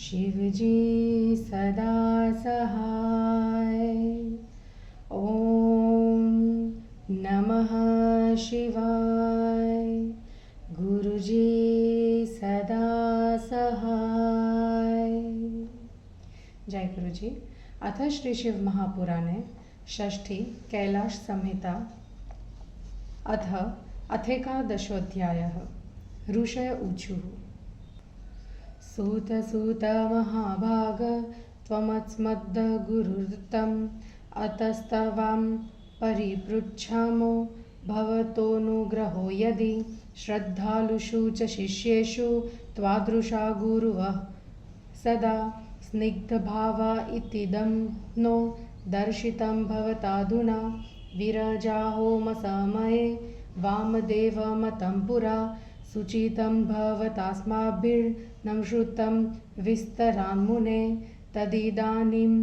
शिवजी सदा सहाय। ओम नमः शिवाय। गुरुजी सदा सहाय। जय गुरुजी। अथ श्री शिव महापुराणे षष्ठी कैलाश संहिता अथ अथेकादशोऽध्यायः। ऋषय ऊचुः। सूत सूत महाभाग त्वमस्मद् गुरुदत्तम् अतस्तवां परिपृच्छामो भवतोऽनुग्रहो यदि श्रद्धालुषु च शिष्येषु त्वादृशा गुरुवः सदा स्निग्धभावा इतीदं नो दर्शितं भवताधुना विरजाहोमसमये वामदेवमतं पुरा सुचितं भवतास्माभिर्नं श्रुतं विस्तरान्मुने तदिदानीं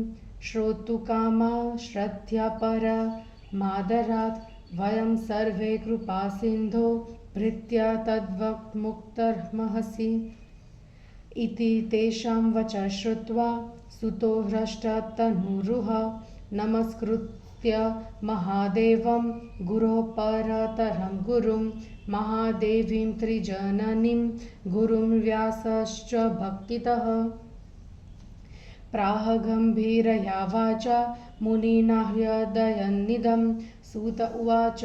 श्रोतुकामा श्रद्धया परमादरात् वयं सर्वे कृपासिन्धो भृत्या तद्वक्तुमुक्तमहसि इति तेषां वचः श्रुत्वा सुतो हृष्टतनुरुह नमस्कृत्य महादेवं गुरोः परतरं गुरुं महादेवीं त्रिजननीं गुरुं व्यासश्च भक्तितः प्राह गम्भीरया वाचा मुनिना हृदयन्निदं सूत उवाच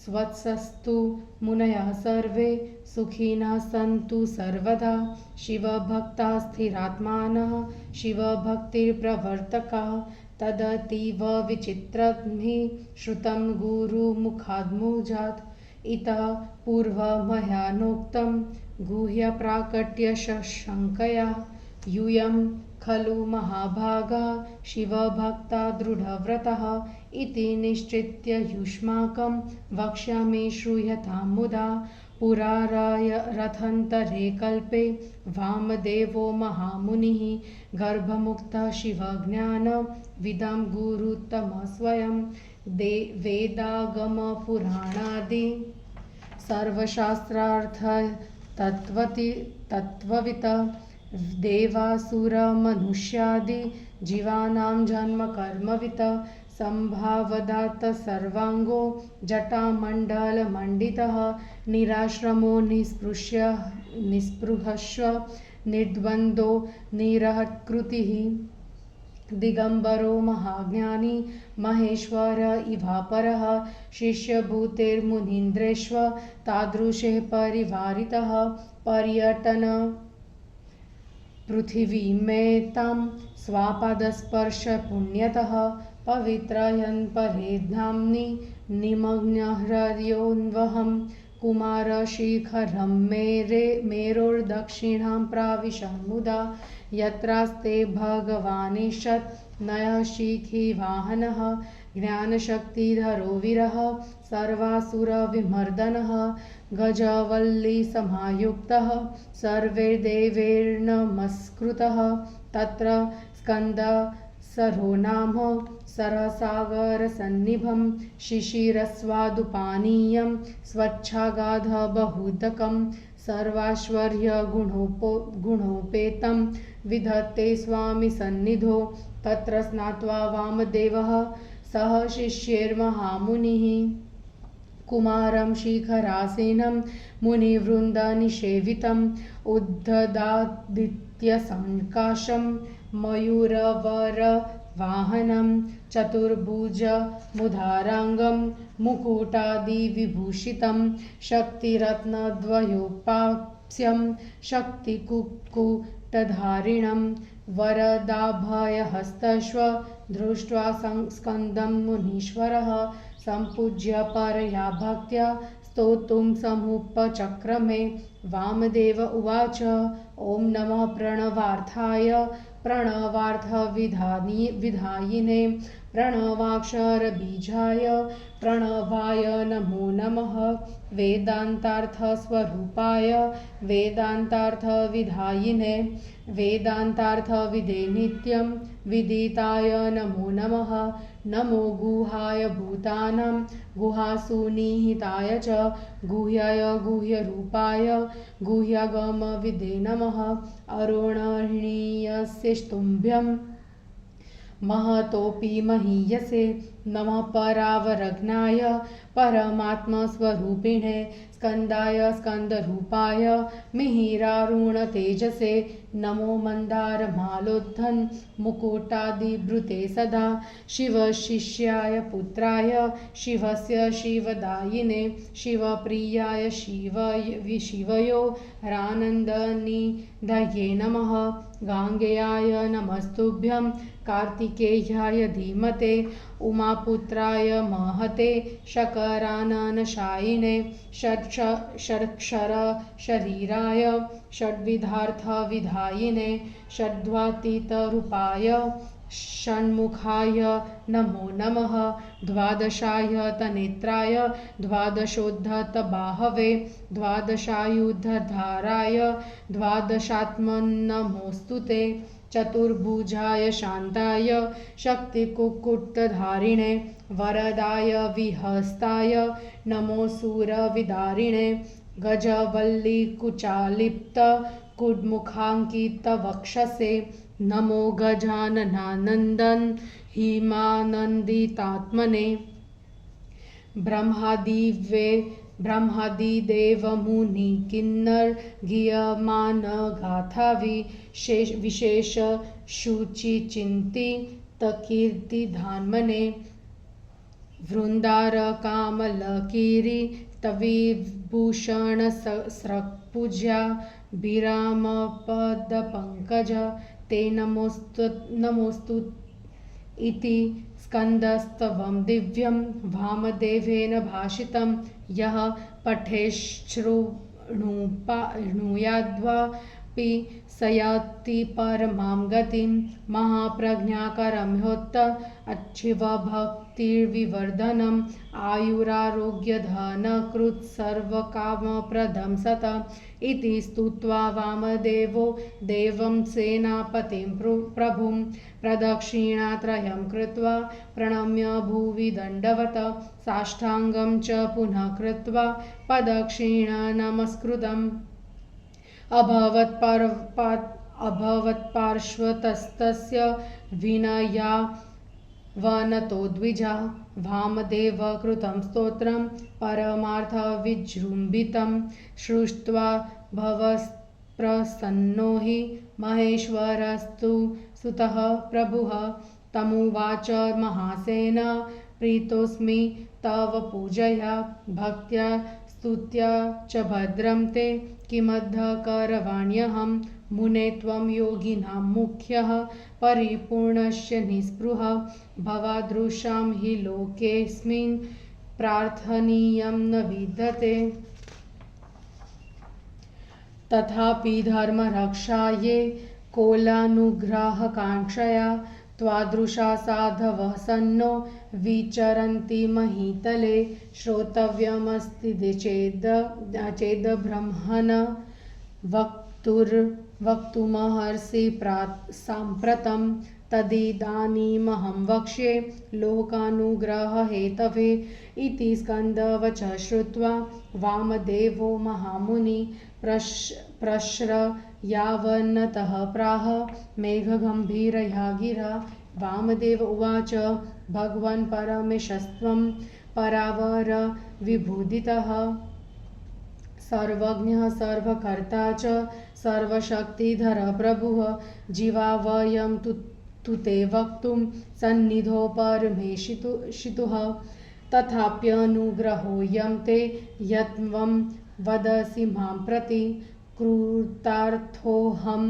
स्वत्सस्तु मुनयः सर्वे सुखिनः सन्तु सर्वदा शिवभक्ताः स्थिरात्मानः शिवभक्तिप्रवर्तकाः तदतीव विचित्रं श्रुतं गुरुमुखाद्मुजात् इतः पूर्वमया नोक्तं गुह्यप्राकट्यशङ्कया यूयं खलु महाभागा शिवभक्ता दृढव्रतः इति निश्चित्य युष्माकं वक्ष्यामि श्रूयतां मुदा पुराराय रथान्तरे कल्पे वामदेवो महामुनिः गर्भमुक्तः शिवज्ञानविदां गुरुत्तमः स्वयं वेदागमपुराणादि सर्वशास्त्रार्थ तत्त्ववित् देवासुरमनुष्यादि जीवानां जन्मकर्मवित् संभावदात् सर्वांगो जटामण्डलमण्डितः निराश्रमो निस्पृहश्व निर्द्वन्द्वो निरहत्कृतिः दिगम्बरो महाज्ञानी महेश्वर इवापरः शिष्यभूतेर्मुनीन्द्रेष्व तादृशे परिवारितः पर्यटन पृथिवीमेतां स्वापादस्पर्श पुण्यतः पवित्रयन् परे धाम्नि निमग्नहृदयोन्वहं कुमारशिखरं मेरोर्दक्षिणां प्राविशन्मुदा यत्रास्ते भगवानीशत् नयः शिखिवाहनः ज्ञानशक्तिधरो वीरः सर्वासुरविमर्दनः गजवल्लीसमायुक्तः सर्वैर्देवैर्नमस्कृतः तत्र स्कन्दसरो नाम सरसागरसन्निभं शिशिरस्वादुपानीयं स्वच्छागाधबहुदकं सर्वाश्वर्यगुणोपेतं विधत्ते स्वामिसन्निधो तत्र स्नात्वा वामदेवः सह शिष्यैर्महामुनिः कुमारं शिखरासीनं मुनिवृन्दनिषेवितम् उद्धदादित्यसङ्काशं मयूरवरवाहनं चतुर्भुजमुदाराङ्गं मुकुटादिविभूषितं शक्तिरत्नद्वयोपास्यं शक्तिकुक्कुटधारिणं वरदाभयहस्तश्व दृष्ट्वा स्कन्दं मुनीश्वरः सम्पूज्य परया भक्त्या स्तोतुं समुपचक्रमे वामदेव उवाच ॐ नमः प्रणवार्थाय प्रणवार्थविधायिने प्रणवाक्षरबीजाय प्रणवाय नमो नमः वेदान्तार्थस्वरूपाय वेदान्तार्थविधायिने वेदान्तार्थविदे नित्यं विदिताय नमो नमः नमो गुहाय भूतानां गुहासु निहिताय च गुह्याय गुह्यरूपाय गुह्यागमविदे नमः अरोणहृणीयस्यस्तुभ्यं महतोऽपि महीयसे नमः परावरज्ञाय परमात्मस्वरूपिणे स्कन्दाय स्कन्दरूपाय मिहिरारुणतेजसे नमो मन्दारमालोद्धन् मुकुटादिभृते सदा शिवशिष्याय पुत्राय शिवस्य शिवदायिने शिवप्रियाय शिवयो रानन्दनिधये नमः गाङ्गेयाय नमस्तुभ्यं कार्तिकेयाय धीमते उमापुत्राय महते शकराननशायिने षड्क्षर शरीराय षड्विधार्थविधायिने षड्वातीतरूपाय षण्मुखाय नमो नमः द्वादशाय तनेत्राय द्वादशोद्धतबाहवे द्वादशायुधधाराय द्वादशात्मन्नमोऽस्तु ते चतुर्भुजाय शान्ताय शक्तिकुक्कुटधारिणे वरदाय विहस्ताय नमो सूरविदारिणे गजवल्लीकुचालिप्त कुड्मुखाङ्कितवक्षसे नमो गजाननानन्दन् हिमानन्दितात्मने ब्रह्मादिदेवमुनि किन्नर गीयमान गाथा विशेष शुचिचिन्तितकीर्तिधान्मने वृन्दार कामलकीरी तविभूषण स्रक्पूज्या विरामपदपङ्कज ते नमोस्तु इति स्कन्दस्तवं दिव्यं वामदेवेन भाषितं यः पठेच्छृणुयाद्वापि स याति परमां गतिं महाप्रज्ञाकरं ह्योत्त अच्छिवभक्तिर्विवर्धनम् आयुरारोग्यधनकृत् सर्वकामप्रदं सत इति स्तुत्वा वामदेवो देवं सेनापतिं प्रभुं प्रदक्षिणात्रयं कृत्वा प्रणम्य भुवि दण्डवत साष्टाङ्गं च पुनः कृत्वा पदक्षिणा अभवत्पार्श्वतस्तस्य विनयावनतो द्विजा वामदेव कृतं स्तोत्रं परमार्थविजृम्भितं श्रुत्वा भवप्रसन्नो हि महेश्वरस्तु सुतः प्रभुः तमुवाच महासेन प्रीतोऽस्मि तव पूजया भक्त्या स्तुत्या च भद्रं ते किमद्धकरवाण्यहं मुने त्वं योगिनां मुख्यः परिपूर्णस्य निःस्पृहः भवादृशां हि लोकेऽस्मिन् प्रार्थनीयं न विद्यते तथापि धर्मरक्षायै कोलानुग्रहकाङ्क्षया त्वादृशा साधवः सन्नो विचरन्ति महीतले श्रोतव्यमस्ति चेद् ब्रह्मन् वक्तुमर्हसि साम्प्रतं तदिदानीमहं वक्ष्ये लोकानुग्ररहेतवे इति स्कन्दवच श्रुत्वा वामदेवो महामुनि प्रश्रयावनतः प्राह मेघगम्भीरया गिरा वामदेव उवाच भगवन् परमेशस्त्वं परावर विभूदितः सर्वज्ञः सर्वकर्ता च सर्वशक्तिधर प्रभुः जीवा वयं तु ते वक्तुं सन्निधौ परमेशितुः तथाप्यनुग्रहोऽयं ते यत्त्वं वदसि मां प्रति कृतार्थोऽहं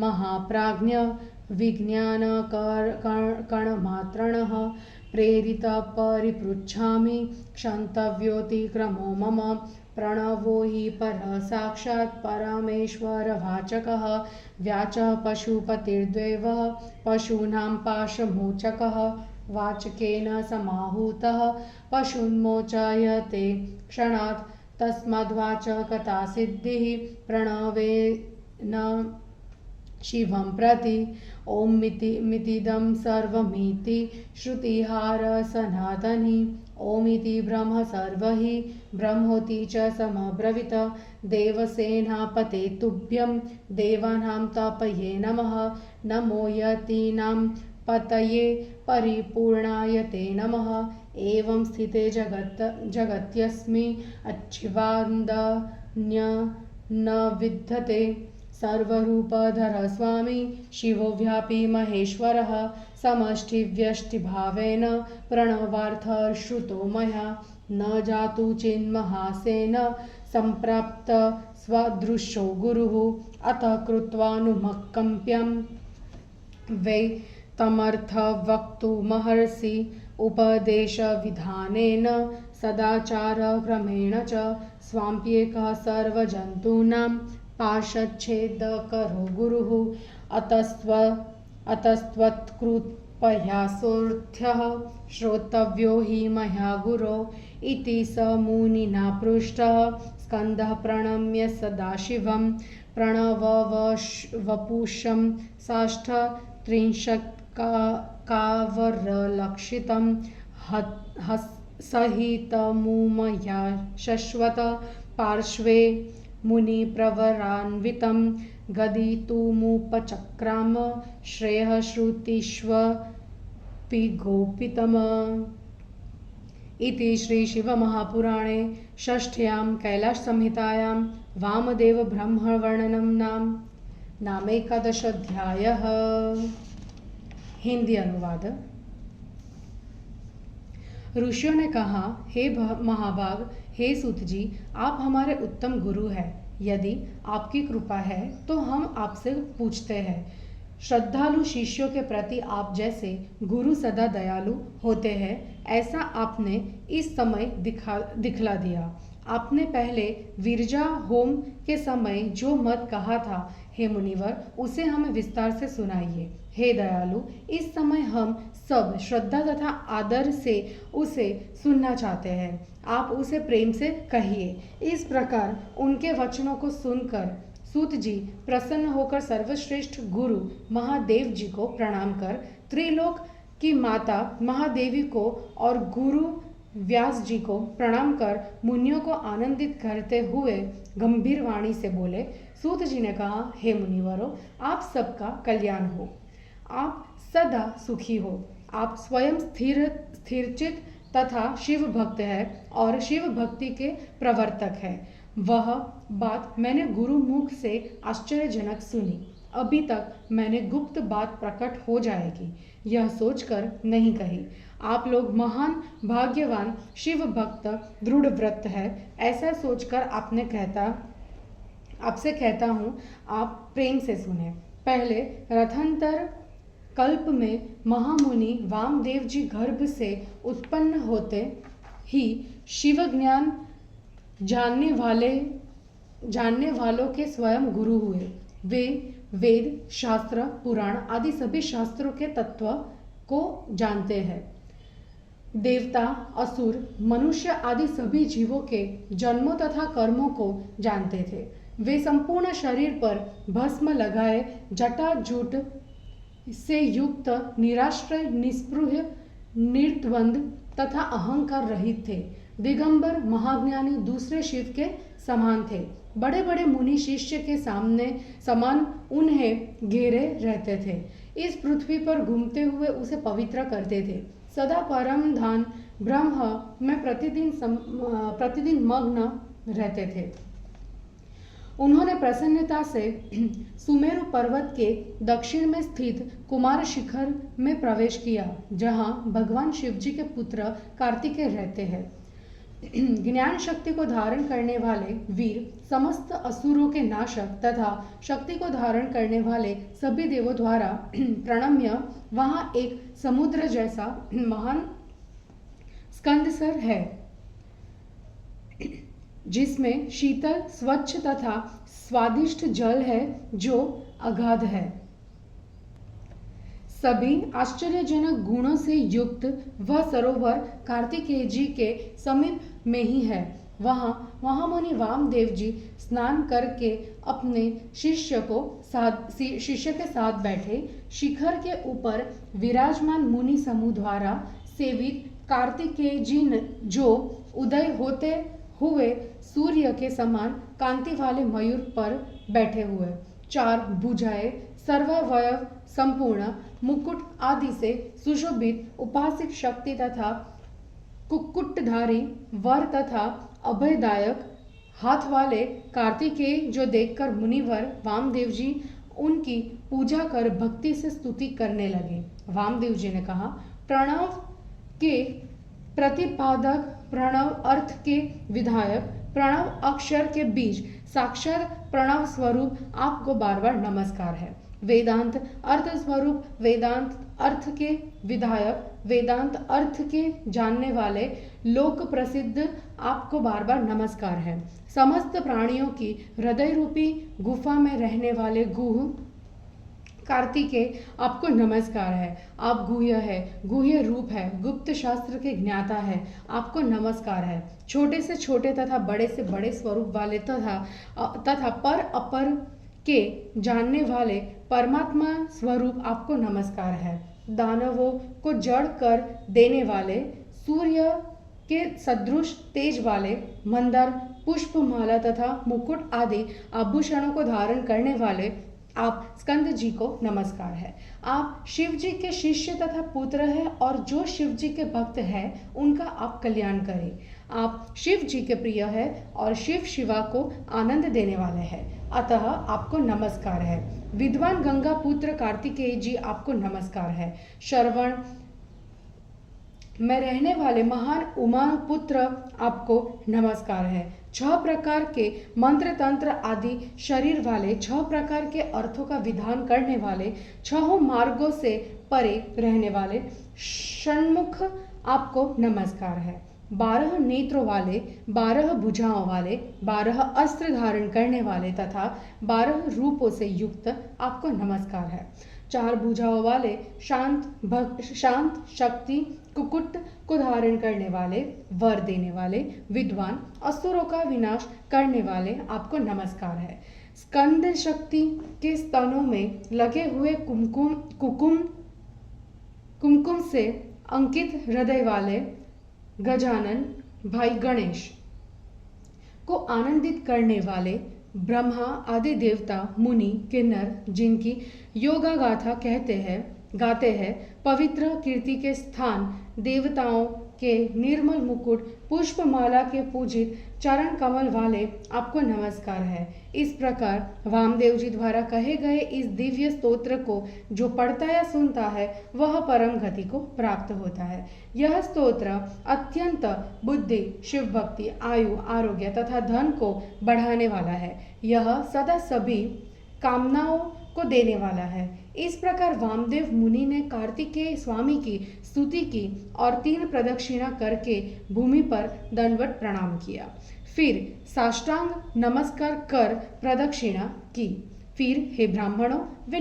महाप्राज्ञ विज्ञानकणमात्रणः प्रेरितः परिपृच्छामि क्षन्तव्योऽतिक्रमो मम प्रणवो हि परः साक्षात् परमेश्वरवाचकः व्याचः पशुपतिर्देवः पशूनां पाशमोचकः वाचकेन समाहूतः पशून्मोचयते क्षणात् तस्माद्वाचकता सिद्धिः प्रणवेन शिवं प्रति ॐ मितिदं सर्वमिति श्रुतिहार सनातनी ॐ इति ब्रह्म सर्वहि ब्रह्मोति च समब्रवीत देवसेनापते तुभ्यं देवानां तापये नमः नमो यतीनां पतये परिपूर्णाय ते नमः एवं स्थिते जगत्यस्मि अच्छिवान्दन्य न विद्यते सर्वरूपधर स्वामी शिवो व्यापी महेश्वरः समष्टिव्यष्टिभावेन प्रणवार्थश्रुतो मया न जातु चिन्महासेन सम्प्राप्त स्वदृशो गुरुः अतः कृत्वानुमकम्प्यं वै तमर्थ वक्तुमहर्षि उपदेशविधानेन सदाचारक्रमेण च स्वाम्प्येकः सर्वजन्तूनां पाशच्छेदकरो गुरुः अतस्त्वत्कृपयासोऽर्थः श्रोतव्यो हि मया गुरो इति स मुनिना पृष्टः स्कन्दः प्रणम्य सदाशिवं प्रणववपुषं साष्टत्रिंशत्कावरलक्षितं सहितमुमया शश्वत पार्श्वे मुनिप्रवरान्वितं गदितुमुपचक्राम श्रेयः श्रुतिष्वपिगोपितम् इति श्रीशिवमहापुराणे षष्ठ्यां कैलाससंहितायां वामदेवब्रह्मवर्णनं नामेकादशाध्यायः। हिंदी अनुवाद। ऋषियों ने कहा, हे महाभाग, हे सूत जी, आप हमारे उत्तम गुरु हैं। यदि आपकी कृपा है तो हम आपसे पूछते हैं, श्रद्धालु शिष्यों के प्रति आप जैसे गुरु सदा दयालु होते हैं, ऐसा आपने इस समय दिखला दिया। आपने पहले विरजा होम के समय जो मत कहा था, हे मुनिवर, उसे हमें विस्तार से सुनाइए। हे दयालु, इस समय हम सब श्रद्धा तथा आदर से उसे सुनना चाहते हैं। आप उसे प्रेम से कहिए। इस प्रकार उनके वचनों को सुनकर सूत जी प्रसन्न होकर सर्वश्रेष्ठ गुरु महादेव जी को प्रणाम कर, त्रिलोक की माता महादेवी को और गुरु व्यास जी को प्रणाम कर मुनियों को आनंदित करते हुए गंभीर वाणी से बोले। सूत जी ने कहा, हे मुनिवरों, आप सबका कल्याण हो, आप सदा सुखी हो। आप स्वयं स्थिरचित तथा शिव भक्त है और शिव भक्ति के प्रवर्तक है। वह बात मैंने गुरु मुख से आश्चर्यजनक सुनी। अभी तक मैंने गुप्त बात प्रकट हो जाएगी यह सोचकर नहीं कही। आप लोग महान भाग्यवान शिव भक्त दृढ़ व्रत है, ऐसा सोचकर आपसे कहता हूँ, आप प्रेम से सुने। पहले रथांतर कल्प में महामुनि वामदेव जी गर्भ से उत्पन्न होते ही शिव ज्ञान जानने वालों के स्वयं गुरु हुए। वे वेद, शास्त्र, पुराण आदि सभी शास्त्रों के तत्व को जानते हैं। देवता, असुर, मनुष्य आदि सभी जीवों के जन्मों तथा कर्मों को जानते थे। वे संपूर्ण शरीर पर भस्म लगाए जटाजूट से युक्त, निराश्रय, निस्पृह, निर्द्वंद तथा अहंकार रहित थे। दिगंबर महाज्ञानी दूसरे शिव के समान थे। बड़े बड़े मुनि शिष्य के समान उन्हें घेरे रहते थे। इस पृथ्वी पर घूमते हुए उसे पवित्र करते थे। सदा परम धाम ब्रह्म में प्रतिदिन मग्न रहते थे। उन्होंने प्रसन्नता से सुमेरु पर्वत के दक्षिण में स्थित कुमार शिखर में प्रवेश किया, जहां भगवान शिव जी के पुत्र कार्तिकेय रहते हैं। ज्ञान शक्ति को धारण करने वाले वीर, समस्त असुरों के नाशक तथा शक्ति को धारण करने वाले सभी देवों द्वारा प्रणम्य वहां एक समुद्र जैसा महान स्कंदसर है, जिसमें शीतल, स्वच्छ तथा स्वादिष्ट जल है जो अगाध है। सभी आश्चर्यजनक गुणों से युक्त वह सरोवर कार्तिकेय जी के समीप में ही है। वहाँ महामुनि वामदेव जी स्नान करके अपने शिष्य के साथ बैठे। शिखर के ऊपर विराजमान मुनि समूह द्वारा सेवित कार्तिकेय जी जो उदय होते हुए सूर्य के समान कांति वाले मयूर पर बैठे हुए, 4 भुजाएं, सर्वावयव संपूर्ण, मुकुट आदि से सुशोभित, उपासित शक्ति तथा कुक्कुटधारी वर तथा अभयदायक हाथ वाले कार्तिकेय जो देखकर मुनिवर वामदेव जी उनकी पूजा कर भक्ति से स्तुति करने लगे। वामदेव जी ने कहा, प्रणव के प्रतिपादक, प्रणव अर्थ के विधायक, प्रणव अक्षर के बीज, साक्षात प्रणव स्वरूप आपको बार बार नमस्कार है। वेदांत अर्थ स्वरूप, वेदांत अर्थ के विधायक, वेदांत अर्थ के जानने वाले, लोक प्रसिद्ध आपको बार बार नमस्कार है। समस्त प्राणियों की हृदय रूपी गुफा में रहने वाले गुह कार्तिकेय आपको नमस्कार है। आप गुह्य है, गुह्य रूप है, गुप्त शास्त्र के ज्ञाता है, आपको नमस्कार है। छोटे से छोटे तथा बड़े से बड़े स्वरूप वाले तथा पर अपर के जानने वाले परमात्मा स्वरूप आपको नमस्कार है। दानवों को जड़ कर देने वाले, सूर्य के सदृश तेज वाले, मंदार पुष्पमाला तथा मुकुट आदि आभूषणों को धारण करने वाले आप स्कंद जी को नमस्कार है। आप शिव जी के शिष्य तथा पुत्र हैं और जो शिव जी के भक्त हैं उनका आप कल्याण करें। आप शिव जी के प्रिय है और शिव शिवा को आनंद देने वाले हैं, अतः आपको नमस्कार है। विद्वान गंगा पुत्र कार्तिकेय जी आपको नमस्कार है। श्रवण में रहने वाले महान उमा पुत्र आपको नमस्कार है। 6 प्रकार के मंत्र तंत्र आदि शरीर वाले, 6 प्रकार के अर्थों का विधान करने वाले, 6 मार्गों से परे रहने वाले षण्मुख आपको नमस्कार है। 12 नेत्रों वाले, 12 भुजाओं वाले, 12 अस्त्र धारण करने वाले तथा 12 रूपों से युक्त आपको नमस्कार है। 4 भुजाओं वाले, शांत शक्ति कुकुट को धारण करने वाले, वर देने वाले, विद्वान, असुरों का विनाश करने वाले आपको नमस्कार है। स्कंद शक्ति के स्तनों में लगे हुए कुमकुम से अंकित हृदय वाले गजानन भाई गणेश को आनंदित करने वाले, ब्रह्मा आदि देवता, मुनि, किन्नर जिनकी योगा गाथा गाते हैं, पवित्र कीर्ति के स्थान देवताओं के निर्मल मुकुट, पुष्पमाला के पूजित चरण कमल वाले आपको नमस्कार है। इस प्रकार वामदेव जी द्वारा कहे गए इस दिव्य स्तोत्र को जो पढ़ता या सुनता है वह परम गति को प्राप्त होता है। यह स्तोत्र अत्यंत बुद्धि, शिव भक्ति, आयु, आरोग्य तथा धन को बढ़ाने वाला है। यह सदा सभी कामनाओं को देने वाला है। इस प्रकार वामदेव मुनि ने कार्तिकेय स्वामी की स्तुति की और 3 प्रदक्षिणा करके भूमि पर दंडवत प्रणाम किया। फिर साष्टांग नमस्कार कर प्रदक्षिणा की। फिर हे ब्राह्मणों, वे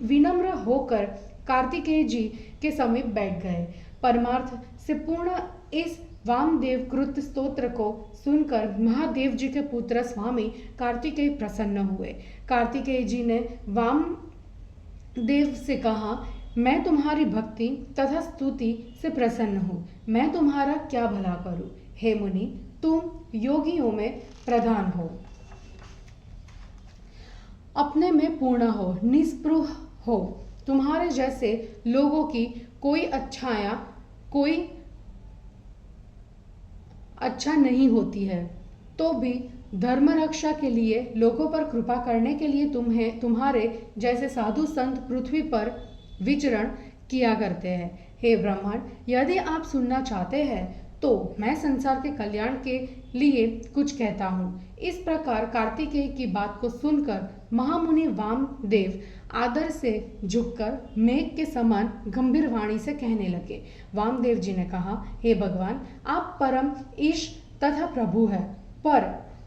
विनम्र होकर कार्तिकेय जी के समीप बैठ गए। परमार्थ से पूर्ण इस वामदेव कृत स्तोत्र को सुनकर महादेव जी के पुत्र स्वामी कार्तिकेय प्रसन्न हुए। कार्तिकेय जी ने वामदेव से कहा, मैं तुम्हारी भक्ति तथा स्तुति से प्रसन्न हूँ, मैं तुम्हारा क्या भला करूँ। हे मुनि, तुम योगियों में प्रधान हो, अपने में पूर्ण हो, निस्पृह हो। तुम्हारे जैसे लोगों की कोई अच्छा नहीं होती है, तो भी धर्म रक्षा के लिए, लोगों पर कृपा करने के लिए तुम्हारे जैसे साधु संत पृथ्वी पर विचरण किया करते हैं। हे ब्राह्मण, यदि आप सुनना चाहते हैं तो मैं संसार के कल्याण के लिए कुछ कहता हूँ। इस प्रकार कार्तिकेय की बात को सुनकर महामुनि वामदेव आदर से झुककर मेघ के समान गंभीर वाणी से कहने लगे। वामदेव जी ने कहा, हे भगवान, आप परम ईश तथा प्रभु है, पर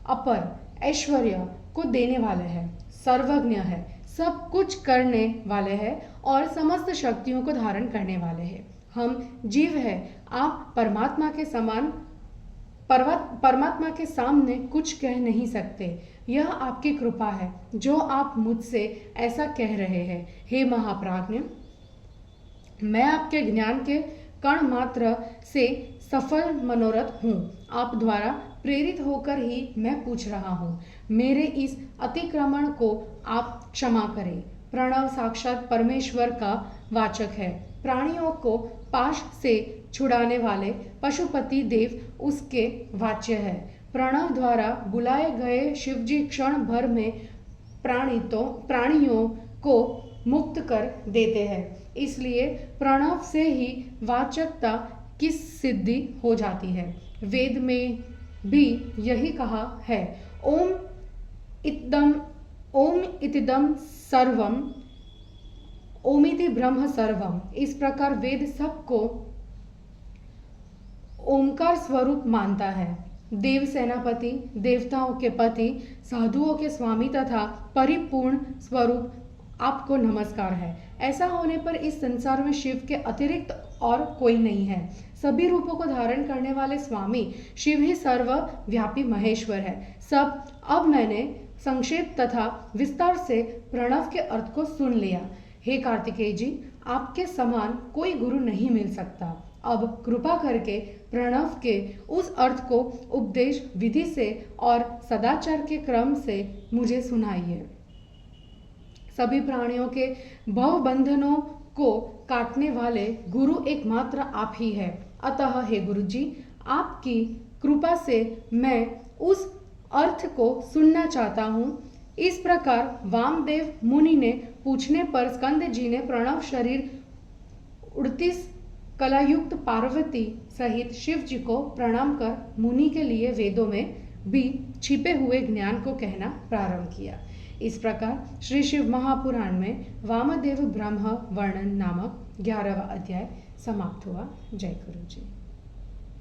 अपर ऐश्वर्य को देने वाले हैं, सर्वज्ञ है, सब कुछ करने वाले हैं और समस्त शक्तियों को धारण करने वाले हैं। हम जीव हैं, आप परमात्मा के समान परमात्मा के सामने कुछ कह नहीं सकते। यह आपकी कृपा है जो आप मुझसे ऐसा कह रहे हैं। हे महाप्राज्ञ, मैं आपके ज्ञान के कण मात्र से सफल मनोरथ हूँ। आप द्वारा प्रेरित होकर ही मैं पूछ रहा हूँ। मेरे इस अतिक्रमण को आप क्षमा करें। प्रणव साक्षात परमेश्वर का वाचक है। प्राणियों को पाश से छुड़ाने वाले पशुपति देव उसके वाच्य है। प्रणव द्वारा बुलाए गए शिवजी क्षण भर में प्राणियों को मुक्त कर देते हैं। इसलिए प्रणव से ही वाचकता की सिद्धि हो जाती है। वेद में भी यही कहा है, ओम इतिदम सर्वम ओमिति ब्रह्म सर्वम। इस प्रकार वेद सबको ओमकार स्वरूप मानता है। देव सेनापति, देवताओं के पति, साधुओं के स्वामी तथा परिपूर्ण स्वरूप आपको नमस्कार है। ऐसा होने पर इस संसार में शिव के अतिरिक्त और कोई नहीं है। सभी रूपों को धारण करने वाले स्वामी शिव ही सर्वव्यापी महेश्वर है। अब मैंने संक्षेप तथा विस्तार से प्रणव के अर्थ को सुन लिया। हे कार्तिकेय जी, आपके समान कोई गुरु नहीं मिल सकता। अब कृपा करके प्रणव के उस अर्थ को उपदेश विधि से और सदाचार के क्रम से मुझे सुनाइए। सभी प्राणियों के भव बंधनों को काटने वाले गुरु एकमात्र आप ही है। अतः हे गुरु जी, आपकी कृपा से मैं उस अर्थ को सुनना चाहता हूँ। इस प्रकार वामदेव मुनि ने पूछने पर स्कंद जी ने प्रणव शरीर 38 कलायुक्त पार्वती सहित शिव जी को प्रणाम कर मुनि के लिए वेदों में भी छिपे हुए ज्ञान को कहना प्रारंभ किया। इस प्रकार श्री शिव महापुराण में वामदेव ब्रह्म वर्णन नामक 11वां अध्याय समाप्त हुआ। जय गुरु जी।